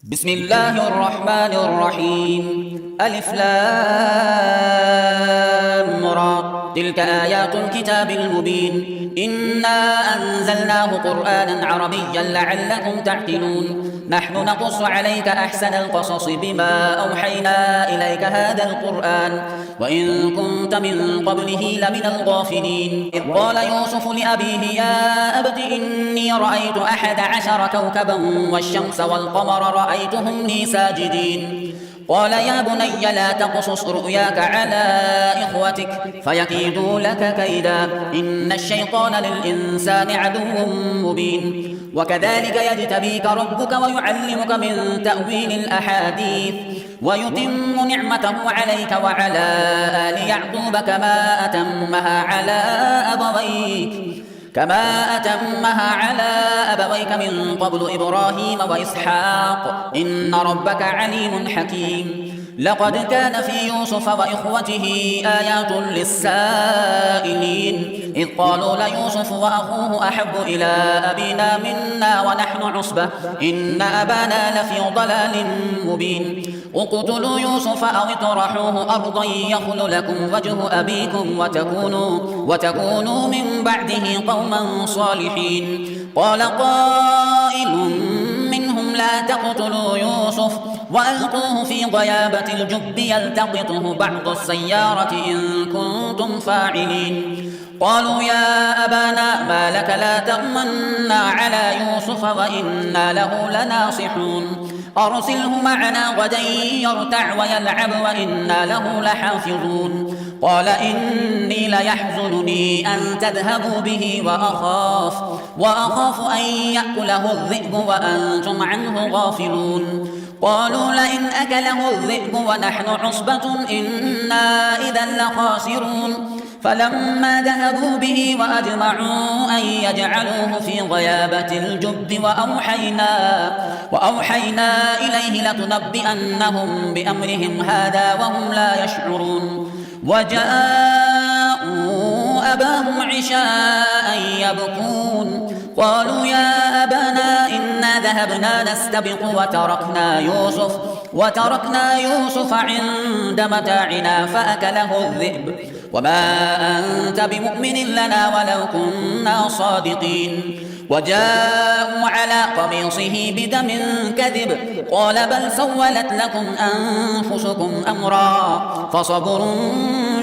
بسم الله الرحمن الرحيم ألف لام را تلك آيات الكتاب المبين إنا أنزلناه قرآنا عربيا لعلكم تعقلون نحن نقص عليك أحسن القصص بما أوحينا إليك هذا القرآن وإن كنت من قبله لمن الغافلين إذ قال يوسف لأبيه يا أبت إني رأيت 11 كوكبا والشمس والقمر رأيتهم لي ساجدين قال يا بني لا تقصص رؤياك على إخوتك فيكيدوا لك كيدا إن الشيطان للإنسان عدو مبين وكذلك يجتبيك ربك ويعلمك من تأويل الأحاديث ويتم نعمته عليك وعلى آل يعقوب كما أتمها على أبويك من قبل إبراهيم وإسحاق إن ربك عليم حكيم لقد كان في يوسف وإخوته آيات للسائلين إذ قالوا ليوسف وأخوه أحب إلى أبينا منا ونحن عصبة إن أبانا لفي ضلال مبين اقتلوا يوسف أو اطرحوه أرضا يخل لكم وجه أبيكم وتكونوا من بعده قوما صالحين قال قائل منهم لا تقتلوا يوسف وألقوه في غيابة الجب يلتقطه بعض السيارة إن كنتم فاعلين قالوا يا أبانا ما لك لا تأمنا على يوسف وإنا له لناصحون أرسله معنا غدا يرتع ويلعب وإنا له لحافظون قال إني ليحزنني أن تذهبوا به وأخاف أن يأكله الذئب وأنتم عنه غافلون قالوا لئن أكله الذئب ونحن عصبة إنا إذا لخاسرون فلما ذهبوا به وأجمعوا أن يجعلوه في غيابة الجب وأوحينا إليه لتنبئنهم بأمرهم هذا وهم لا يشعرون وجاءوا أباهم عشاء يبكون قالوا يا أبانا إنا ذهبنا نستبق وتركنا يوسف عند متاعنا فأكله الذئب وما أنت بمؤمن لنا ولو كنا صادقين وجاءوا على قميصه بدم كذب قال بل سولت لكم أنفسكم أمرا فصبر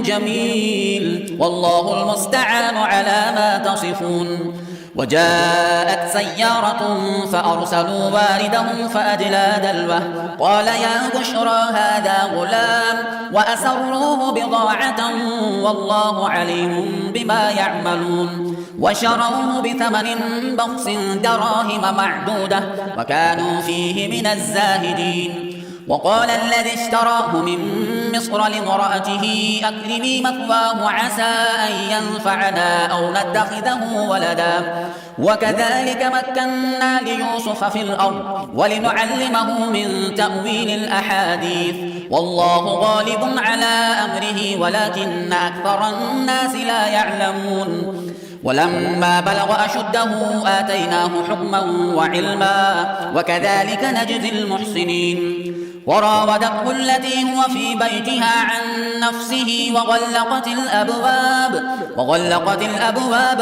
جميل والله المستعان على ما تصفون وجاءت سيارة فأرسلوا واردهم فأدلى دلوه قال يا بشرى هذا غلام وأسروه بضاعة والله عليم بما يعملون وشروه بثمن بخس دراهم معدودة وكانوا فيه من الزاهدين وقال الذي اشتراه من مصر لامرأته أكرمي مثواه عسى أن ينفعنا أو نتخذه ولدا وكذلك مكنا ليوسف في الأرض ولنعلمه من تأويل الأحاديث والله غالب على أمره ولكن أكثر الناس لا يعلمون ولما بلغ أشده آتيناه حكما وعلما وكذلك نجزي المحسنين وراودته التي هو في بيتها عن نفسه وغلقت الأبواب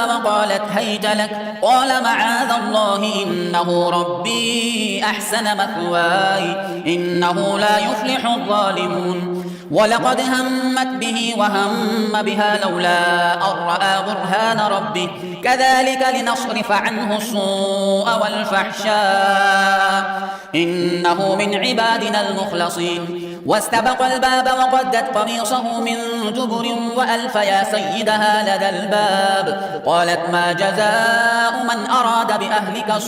وقالت هيت لك قال معاذ الله إنه ربي أحسن مثواي إنه لا يفلح الظالمون ولقد همت به وهم بها لولا أن رأى برهان ربه كذلك لنصرف عنه السوء والفحشاء إنه من عبادنا المخلصين واستبق الباب وقدت قميصه من دبر وألف يا سيدها لدى الباب قالت ما جزاء من أراد بأهلك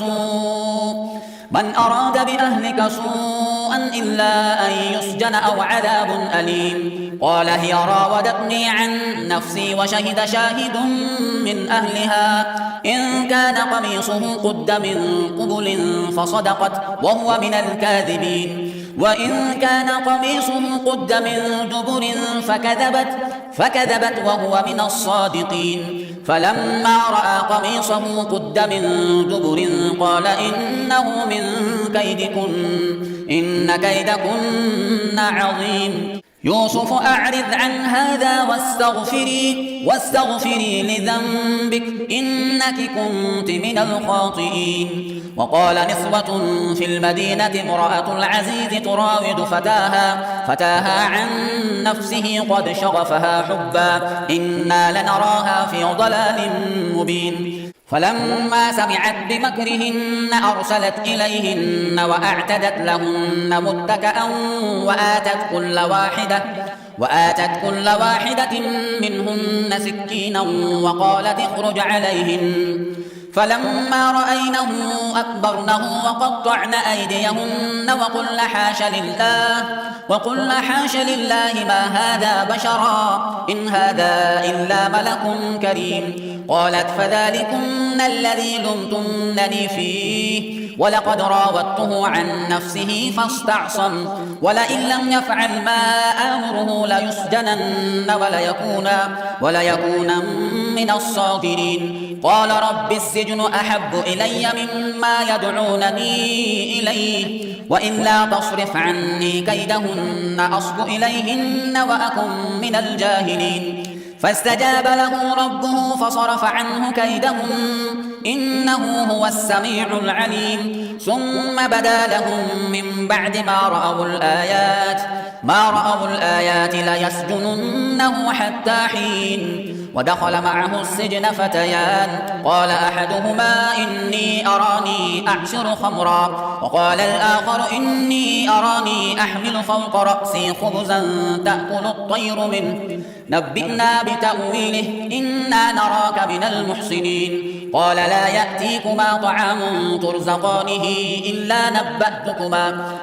سوءا إلا أن يسجن أو عذاب أليم قال هي راودتني عن نفسي وشهد شاهد من أهلها إن كان قميصه قد من قبل فصدقت وهو من الكاذبين وإن كان قميصه قد من دبر فكذبت وهو من الصادقين فلما رأى قميصه قد من دبر قال إنه من كيدكن إن كيدكن عظيم. يوسف أعرض عن هذا واستغفري لذنبك إنك كنت من الخاطئين. وقال نسوة في المدينة امرأة العزيز تراود فتاها عن نفسه قد شغفها حبا إنا لنراها في ضلال مبين. فلما سمعت بمكرهن أرسلت إليهن وأعتدت لهن متكئا وآتت كل واحدة منهن سكينا وقالت اخرج عليهن. فلما رأينه أكبرنه وقطعن أيديهن وقلن حاش لله ما هذا بشرا إن هذا إلا ملك كريم. قالت فذلكن الذي لمتنني فيه ولقد راودته عن نفسه فاستعصم ولئن لم يفعل ما آمره ليسجنن وليكون من الصاغرين. قال رب السجن أحب إلي مما يدعونني إليه وإلا تصرف عني كيدهن أصب إليهن وأكن من الجاهلين. فاستجاب له ربه فصرف عنه كيدهن إنه هو السميع العليم. ثم بدا لهم من بعد ما رأوا الآيات ليسجننه حتى حين. ودخل معه السجن فتيان قال أحدهما إني أراني أعصر خمرا وقال الآخر إني أراني أحمل فوق رأسي خبزا تأكل الطير منه نبئنا بتأويله إنا نراك من المحسنين. قال لا يأتيكما طعام ترزقانه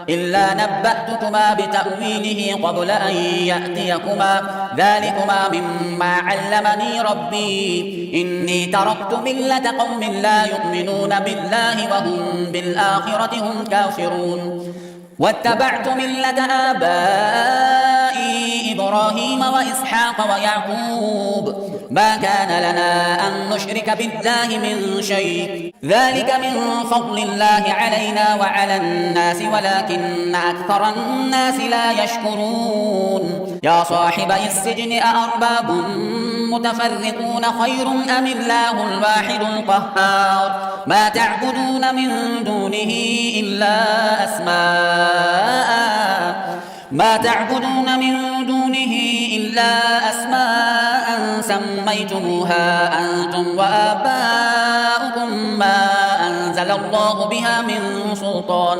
إلا نبأتكما بتأويله قبل أن يأتيكما ذلكما مما علمني ربي إني تركت ملة قوم لا يؤمنون بالله وهم بالآخرة هم كافرون. واتبعت ملة آبائي إبراهيم وإسحاق ويعقوب ما كان لنا أن نشرك بالله من شيء ذلك من فضل الله علينا وعلى الناس ولكن أكثر الناس لا يشكرون. يا صاحبي السجن أأرباب متفرقون خير أم الله الواحد القهار ما تعبدون من دونه إلا أسماء سميتموها أنتم وآباؤكم ما أنزل الله بها من سلطان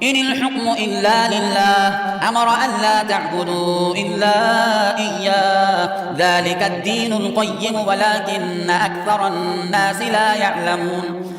إن الحكم إلا لله أمر أن لا تعبدوا إلا إياه ذلك الدين القيم ولكن أكثر الناس لا يعلمون.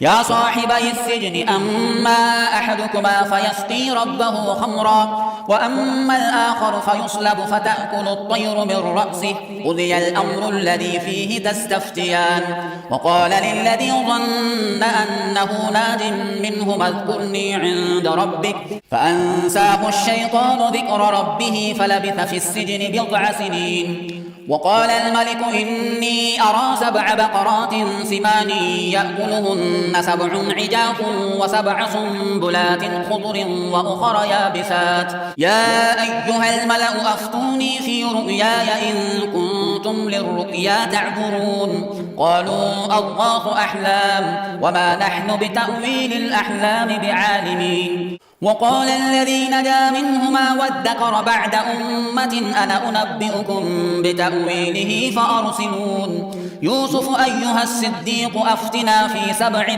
يا صاحبي السجن أما أحدكما فيسقي ربه خمرا وأما الآخر فيصلب فتأكل الطير من رأسه قضي الأمر الذي فيه تستفتيان. وقال للذي ظن أنه ناج منهما اذكرني عند ربك فأنساه الشيطان ذكر ربه فلبث في السجن بضع سنين. وقال الملك إني أرى 7 بقرات سمان يأكلهن 7 عجاف و7 سنبلات خضر وأخر يابسات يا أيها الملأ أفتوني في رؤياي إن كنتم للرؤيا تعبرون. قالوا أضغاث أحلام وما نحن بتأويل الأحلام بعالمين. وقال الذي نجا منهما وادكر بعد أمة أنا أنبئكم بتأويله فأرسلون. يوسف أيها الصديق أفتنا في 7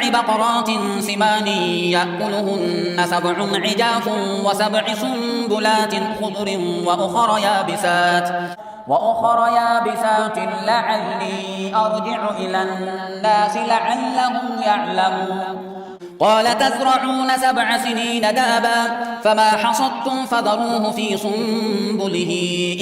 بقرات سمان يأكلهن 7 عجاف و7 سنبلات خضر وأخر يابسات لعلي أرجع إلى الناس لعلهم يعلمون. قال تزرعون 7 سنين دابا فما حصدتم فذروه في سنبله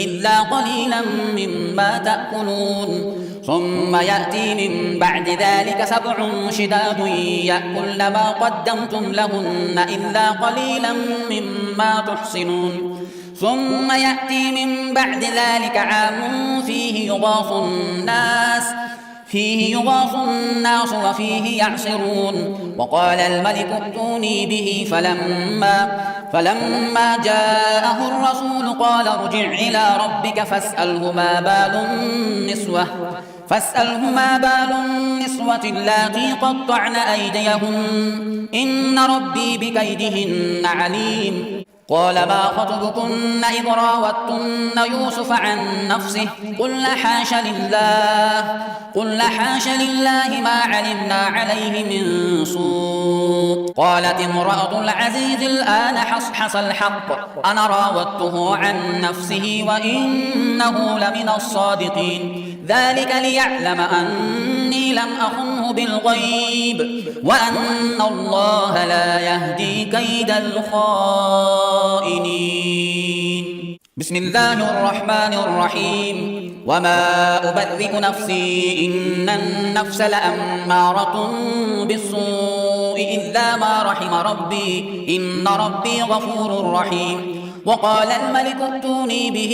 إلا قليلا مما تأكلون. ثم يأتي من بعد ذلك 7 شداد يأكلن ما قدمتم لهن إلا قليلا مما تحصنون. ثم يأتي من بعد ذلك عام فيه يغاث الناس وفيه يعصرون. وقال الملك ائتوني به فلما جاءه الرسول قال ارجع إلى ربك فاسأله ما بال النسوة اللاتي قطعن أيديهن إن ربي بكيدهن عليم. قال ما خطبكن إذ راوتن يوسف عن نفسه قلن حاش لله ما علمنا عليه من سوء. قالت امرأة العزيز الآن حصحص الحق أنا راودته عن نفسه وإنه لمن الصادقين. ذلك ليعلم أني لم أخنه بالغيب وأن الله لا يهدي كيد الخائنين. بسم الله الرحمن الرحيم. وما أبرئ نفسي إن النفس لأمارة بالسوء إلا ما رحم ربي إن ربي غفور رحيم. وقال الملك ائتوني به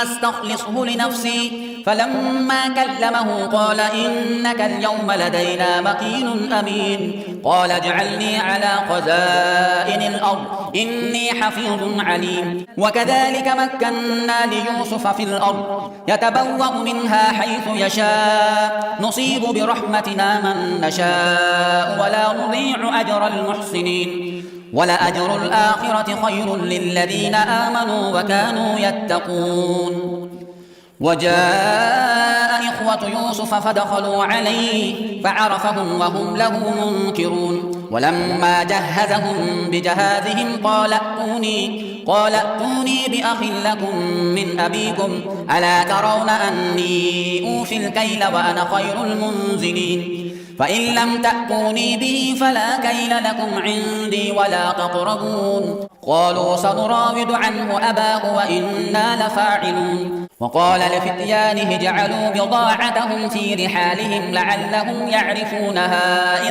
أستخلصه لنفسي فلما كلمه قال إنك اليوم لدينا مكين أمين. قال اجعلني على خزائن الأرض إني حفيظ عليم. وكذلك مكنا ليوسف في الأرض يتبوأ منها حيث يشاء نصيب برحمتنا من نشاء ولا نضيع أجر المحسنين. ولأجر الآخرة خير للذين آمنوا وكانوا يتقون. وجاء إخوة يوسف فدخلوا عليه فعرفهم وهم له منكرون. ولما جهزهم بجهازهم قال ائتوني بأخ لكم من أبيكم ألا ترون أني أوفي الكيل وأنا خير المنزلين. فإن لم تأتوني به فلا كيل لكم عندي ولا تقربون. قالوا سنراود عنه أباه وإنا لفاعلون. وقال لفتيانه اجعلوا بضاعتهم في رحالهم لعلهم يعرفونها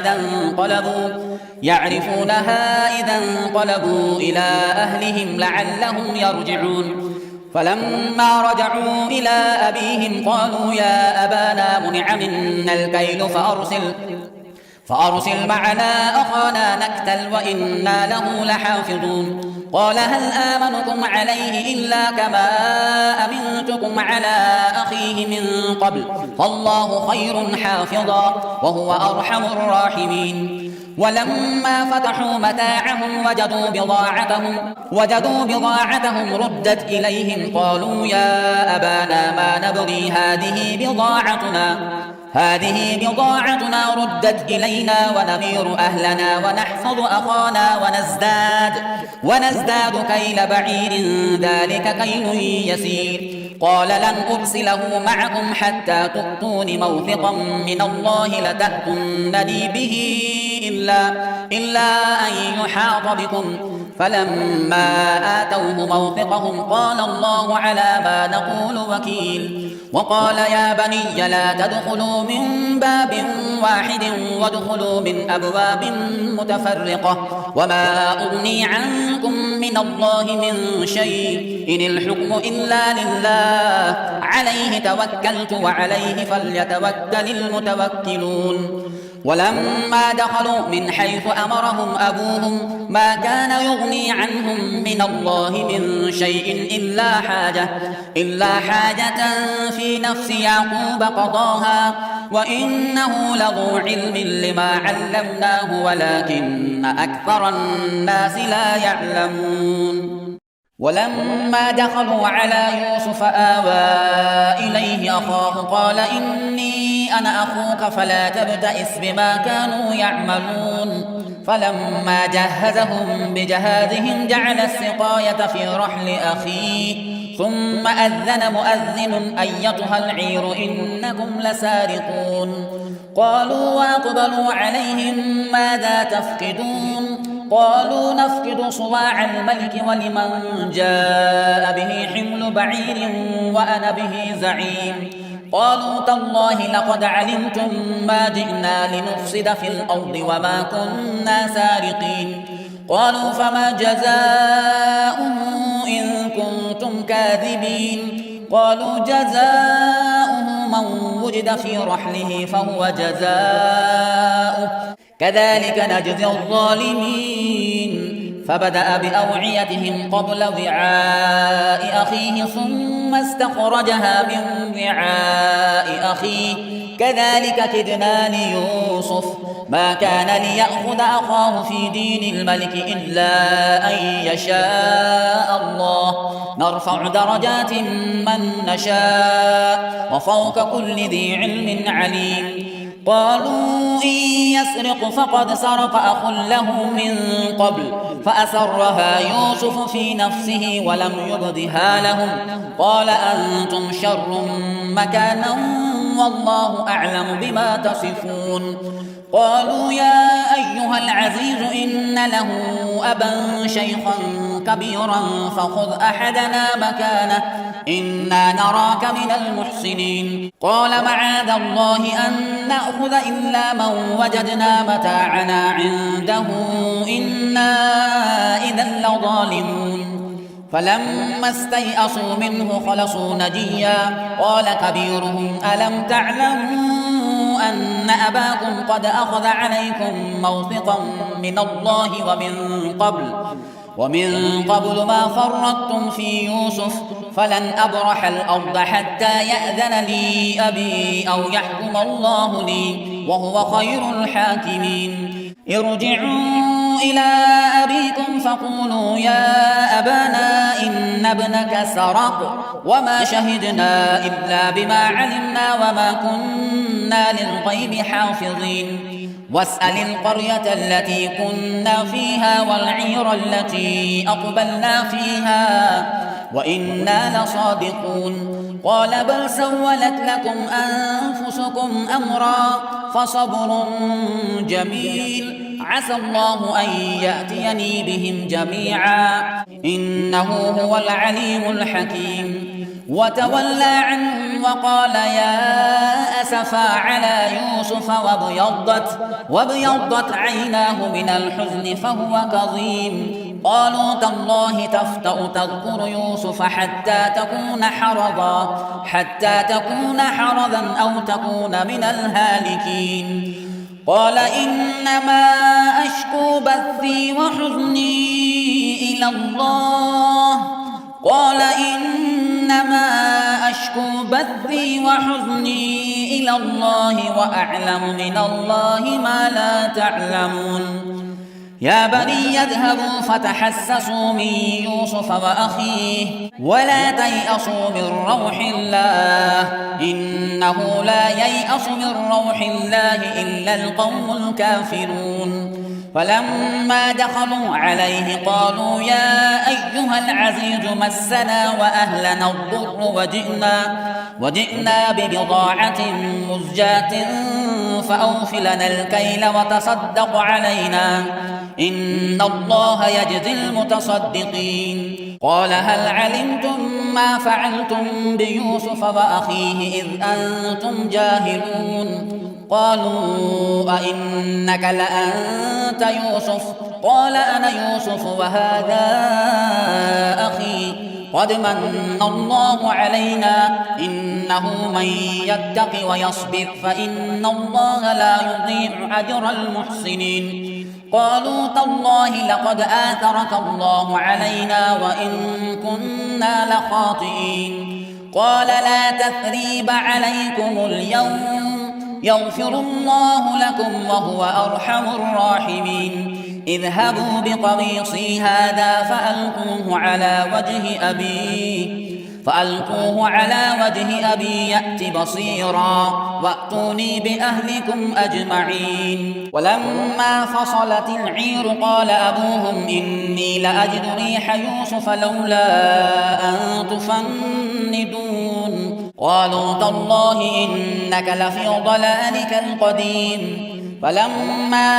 إذا انقلبوا إلى أهلهم لعلهم يرجعون. فلما رجعوا إلى أبيهم قالوا يا أبانا منع منا الكيل فأرسل معنا أخانا نكتل وإنا له لحافظون. قال هل آمنكم عليه إلا كما أمنتكم على أخيه من قبل فالله خير حافظا وهو أرحم الراحمين. ولما فتحوا متاعهم وجدوا بضاعتهم ردت إليهم قالوا يا أبانا ما نبغي هذه بضاعتنا ردت إلينا ونمير أهلنا ونحفظ أخانا ونزداد كيل بعير ذلك كيل يسير. قال لن أرسله معكم حتى تؤتون موثقا من الله لتأتونني به إلا أن يحاط بكم. فلما آتوه موثقهم قال الله على ما نقول وكيل. وقال يا بني لا تدخلوا من باب واحد وادخلوا من أبواب متفرقة وما أغني عنكم من الله من شيء إن الحكم إلا لله عليه توكلت وعليه فليتوكل المتوكلون. ولما دخلوا من حيث أمرهم أبوهم ما كان يغني عنهم من الله من شيء إلا حاجة في نفس يعقوب قضاها وإنه لذو علم لما علمناه ولكن أكثر الناس لا يعلمون. ولما دخلوا على يوسف آوى إليه أخاه قال إني أنا أخوك فلا تبتئس بما كانوا يعملون. فلما جهزهم بجهازهم جعل السقاية في رحل أخيه ثم أذن مؤذن أيتها العير إنكم لسارقون. قالوا وأقبلوا عليهم ماذا تفقدون قالوا نفقد صواع الملك ولمن جاء به حمل بعير وأنا به زعيم. قالوا تالله لقد علمتم ما جئنا لنفسد في الأرض وما كنا سارقين. قالوا فما جزاؤه إن كنتم كنتم كاذبين. قالوا جزاؤه من وجد في رحله فهو جزاؤه كذلك نجزي الظالمين. فبدأ بأوعيتهم قبل وعاء أخيه ثم استخرجها من وعاء أخيه كذلك كدنا ليوسف ما كان ليأخذ أخاه في دين الملك إلا أن يشاء الله نرفع درجات من نشاء وفوق كل ذي علم عليم. قالوا إن يسرق فقد سرق أخ له من قبل فأسرها يوسف في نفسه ولم يبدها لهم قال أنتم شر مكانا والله أعلم بما تصفون. قالوا يا أيها العزيز إن له أبا شيخا كبيرا فخذ أحدنا مكانه إنا نراك من المحسنين. قال معاذ الله أن نأخذ إلا من وجدنا متاعنا عنده إنا إذا لظالمون. فلما استيئسوا منه خلصوا نجيا قال كبيرهم ألم تعلموا أن أباكم قد أخذ عليكم موثقا من الله ومن قبل ما فرطتم في يوسف فلن أبرح الأرض حتى يأذن لي أبي أو يحكم الله لي وهو خير الحاكمين. ارجعوا إلى أبيكم فقولوا يا أبانا إن ابنك سرق وما شهدنا إلا بما علمنا وما كنا للغيب حافظين. واسأل القرية التي كنا فيها والعير التي أقبلنا فيها وإنا لصادقون. قال بل سولت لكم أنفسكم أمرا فصبر جميل عسى الله أن يأتيني بهم جميعا إنه هو العليم الحكيم. وتولى عنهم وقال يا أسفا على يوسف وابيضت عيناه من الحزن فهو كظيم. قالوا تالله تفتأ تذكر يوسف حتى تكون حرضا أو تكون من الهالكين. قال إنما أشكو بثي وحزني إلى الله وأعلم من الله ما لا تعلمون. يا بني يذهبوا فتحسسوا من يوسف وأخيه ولا تيأسوا من روح الله إنه لا ييأس من روح الله إلا القوم الكافرون. فلما دخلوا عليه قالوا يا أيها العزيز مسنا وأهلنا الضر وجئنا ببضاعة مزجاة فأوف لنا الكيل وتصدق علينا إن الله يجزي المتصدقين. قال هل علمتم ما فعلتم بيوسف وأخيه إذ أنتم جاهلون؟ قالوا أئنك لأنت يوسف؟ قال أنا يوسف وهذا أخي قد من الله علينا إنه من يتق ويصبر فإن الله لا يضيع أجر المحسنين. قالوا تالله لقد آثرك الله علينا وإن كنا لخاطئين. قال لا تثريب عليكم اليوم يغفر الله لكم وهو أرحم الراحمين. اذهبوا بقميصي هذا فألقوه على وجه أبي يأت بصيرا وأتوني بأهلكم أجمعين. ولما فصلت العير قال أبوهم إني لأجد ريح يوسف لولا أن تفندون. قالوا تالله إنك لفي ضلالك القديم. فلما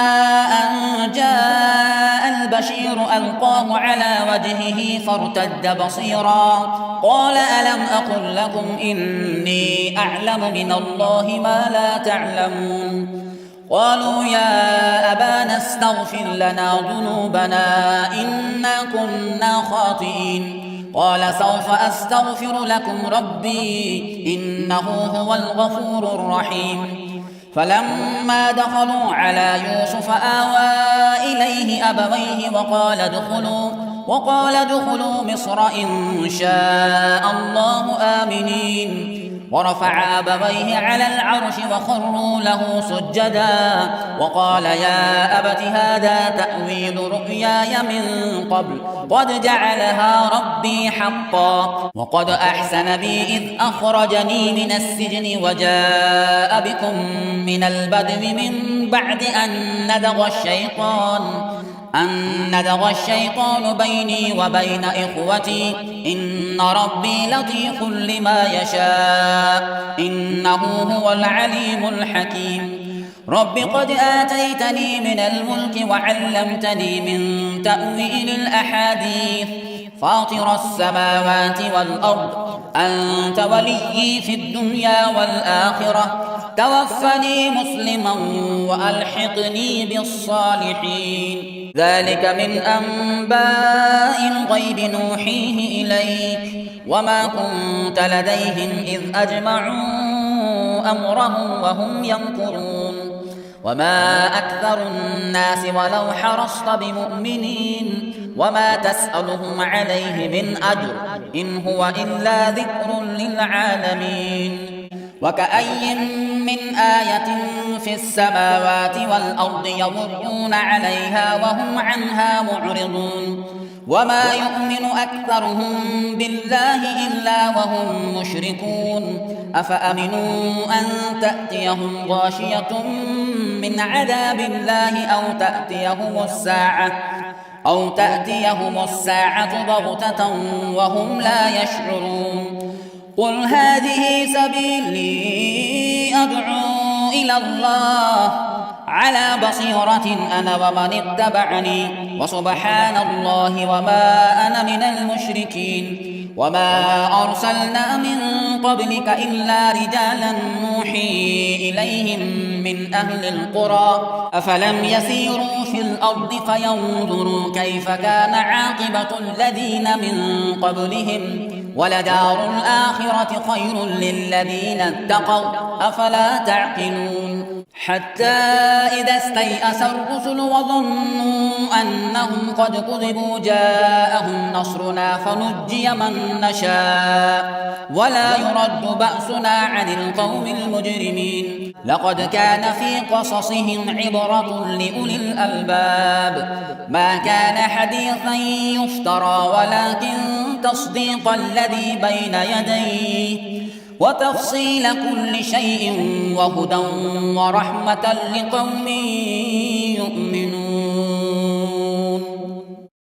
أن جاء البشير ألقاه على وجهه فارتد بصيرا قال ألم أقل لكم إني أعلم من الله ما لا تعلمون. قالوا يا أبانا استغفر لنا ذنوبنا إنا كنا خاطئين. قال سوف أستغفر لكم ربي إنه هو الغفور الرحيم. فلما دخلوا على يوسف آوى إليه أبويه وقال ادخلوا مصر إن شاء الله آمنين. ورفع أبويه على العرش وخروا له سجدا وقال يا أبت هذا تأويل رؤياي من قبل قد جعلها ربي حقا وقد أحسن بي إذ أخرجني من السجن وجاء بكم من البدو من بعد أن ندغ الشيطان بيني وبين إخوتي إن ربي لطيف لما يشاء إنه هو العليم الحكيم. رب قد آتيتني من الملك وعلمتني من تأويل الأحاديث فاطر السماوات والأرض أنت وليي في الدنيا والآخرة توفني مسلما وألحقني بالصالحين. ذلك من أنباء الغيب نوحيه إليك وما كنت لديهم إذ أجمعوا أمرهم وهم يمكرون. وما أكثر الناس ولو حرصت بمؤمنين وما تسألهم عليه من أجر إن هو إلا ذكر للعالمين. وكأي من آية في السماوات والأرض يمرون عليها وهم عنها معرضون وما يؤمن أكثرهم بالله إلا وهم مشركون. أفأمنوا أن تأتيهم غاشية من عذاب الله أو تأتيهم الساعة بغتة وهم لا يشعرون. قل هذه سبيلي أدعو إلى الله على بصيرة أنا ومن اتبعني وسبحان الله وما أنا من المشركين. وما أرسلنا من قبلك إلا رجالا نوحي إليهم من أهل القرى أفلم يسيروا في الأرض فينظروا كيف كان عاقبة الذين من قبلهم ولدار الآخرة خير للذين اتقوا أفلا تعقلون. حتى إذا استيأس الرسل وظنوا أنهم قد كذبوا جاءهم نصرنا فنجي من نشاء ولا يرد بأسنا عن القوم المجرمين. لقد كان في قصصهم عبرة لأولي الألباب ما كان حديثا يفترى ولكن تصديق الذي بين يديه وتفصيل كل شيء وهدى ورحمة لقوم